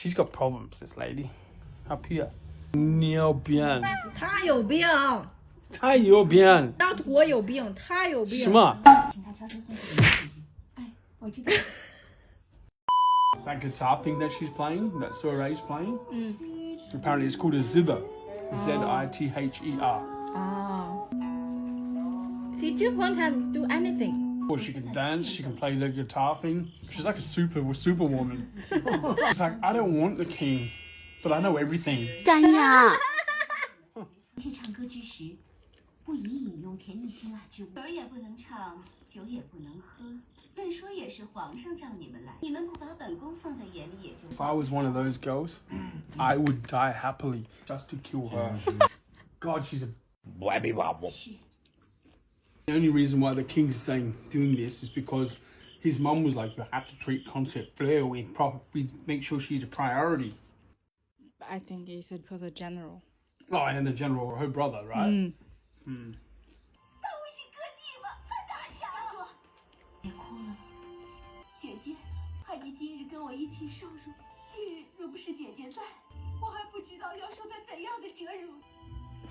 She's got problems, this lady. Up here. 你有病。他有病。他有病。当我有病，他有病。什么？请他悄悄送给你姐姐。哎，我知道。That guitar thing that she's playing, that Soiree playing, apparently it's called a zither. Z-I-T-H-E-R. Oh. See, Zhenhuan can do anything. Or she can dance, she can play the guitar thing. She's like a superwoman. She's like, I don't want the king, but I know everything. 干呀！且唱歌之时，不宜饮用甜腻辛辣之物，儿也不能唱，酒也不能喝。论说也是皇上召你们来，你们不把本宫放在眼里也就。If I was one of those girls, I would die happily just to kill her. God, she's a blabby wobble. The only reason why the king's saying doing this is because his mum was like, you have to treat Concept Fleur with make sure she's a priority. I think it's because of general. Oh, and the general, her brother, right? 当我是歌妓吗？快大笑！小主，别哭了，姐姐，盼你今日跟我一起受辱。今日若不是姐姐在，我还不知道要受在怎样的折辱。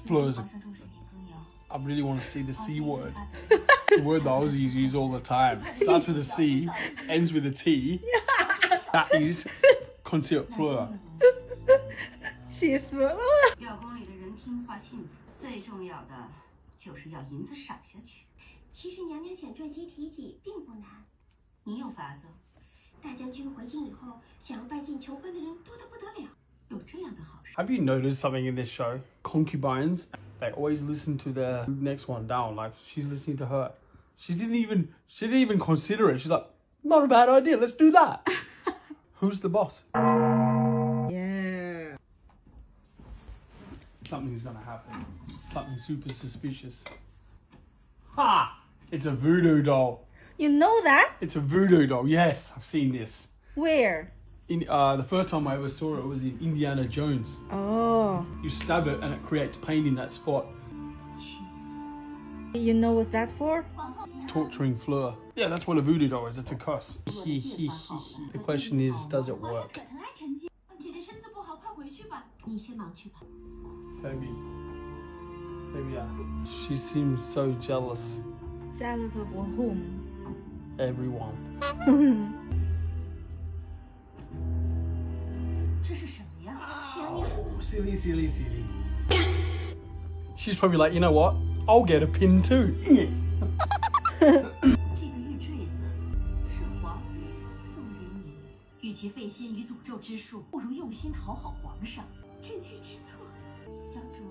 Fleur's. 皇上重视年羹尧。 I really want to see the C word. It's a word the Aussies use all the time. Starts with a C, ends with a T. That is Concert Fleur. 气死了！要宫里的人听话幸福，最重要的就是要银子赏下去。其实娘娘想赚些提己并不难。你有法子？大将军回京以后，想要拜进求婚的人多得不得了。有这样的好事？ Have you noticed something in this show? Concubines, they always listen to the next one down. Like she's listening to her. She didn't even consider it. She's like, not a bad idea. Let's do that. Who's the boss? Yeah. Something's gonna happen. Something super suspicious. Ha! It's a voodoo doll. You know that? It's a voodoo doll. Yes, I've seen this. Where? In the first time I ever saw it was in Indiana Jones. Oh. You stab it and it creates pain in that spot. You know what that's for? Torturing Fleur. Yeah, that's what a voodoo doll is. It's a curse. The question is, does it work? 姐姐身子不好，快回去吧。你先忙去吧。 Maybe, yeah. She seems so jealous. Jealous of whom? Everyone. 这是什么呀？娘娘， Oh, silly. She's probably like, you know what? I'll get a pin too. 这个玉坠子是华妃送给你，与其费心于诅咒之术，不如用心讨好皇上。臣妾知错，小主。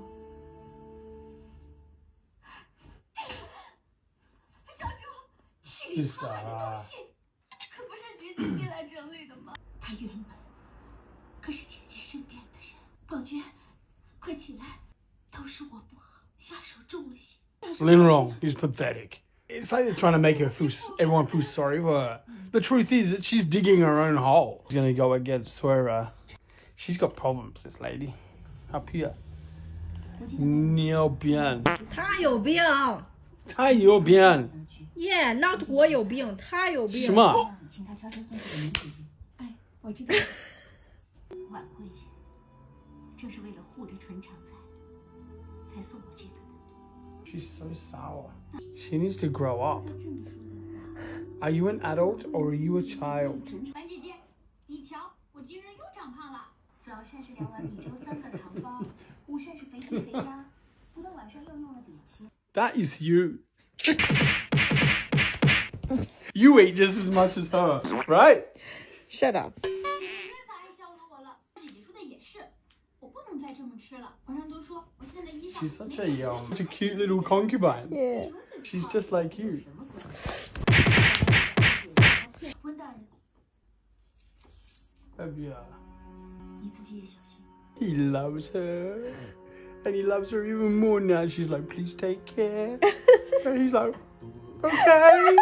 小主，是你偷来的东西，可不是菊姐借来整理的吗？他原本可是姐姐身边的人。宝娟，快起来，都是我不好，下手重了些。 Linrong is pathetic. It's like they're trying to make everyone feel sorry for her. The truth is that she's digging her own hole. She's gonna go against Swearer. She's got problems, this lady. Up here. 你有病。他有病。他有病。 Yeah, not 我有病，他有病。什么？请他悄悄送给你姐姐。哎，我知道。婉贵人，正是为了护着纯常才送我这个的。 She's so sour. She needs to grow up. Are you an adult or are you a child? 婉姐姐，你瞧，我今日又长胖了。早膳是2碗米粥3个糖包，午膳是肥鸡肥鸭，不到晚上又用了点心。 That is you. You eat just as much as her, right? Shut up. 没法爱笑话我了。姐姐说的也是，我不能再这么吃了。皇上都说我现在衣裳。 She's such a cute little concubine. Yeah. She's just like you. 温大人， Yeah. 你自己也小心。 He loves her. And he loves her even more now. She's like, please take care. And he's like, okay.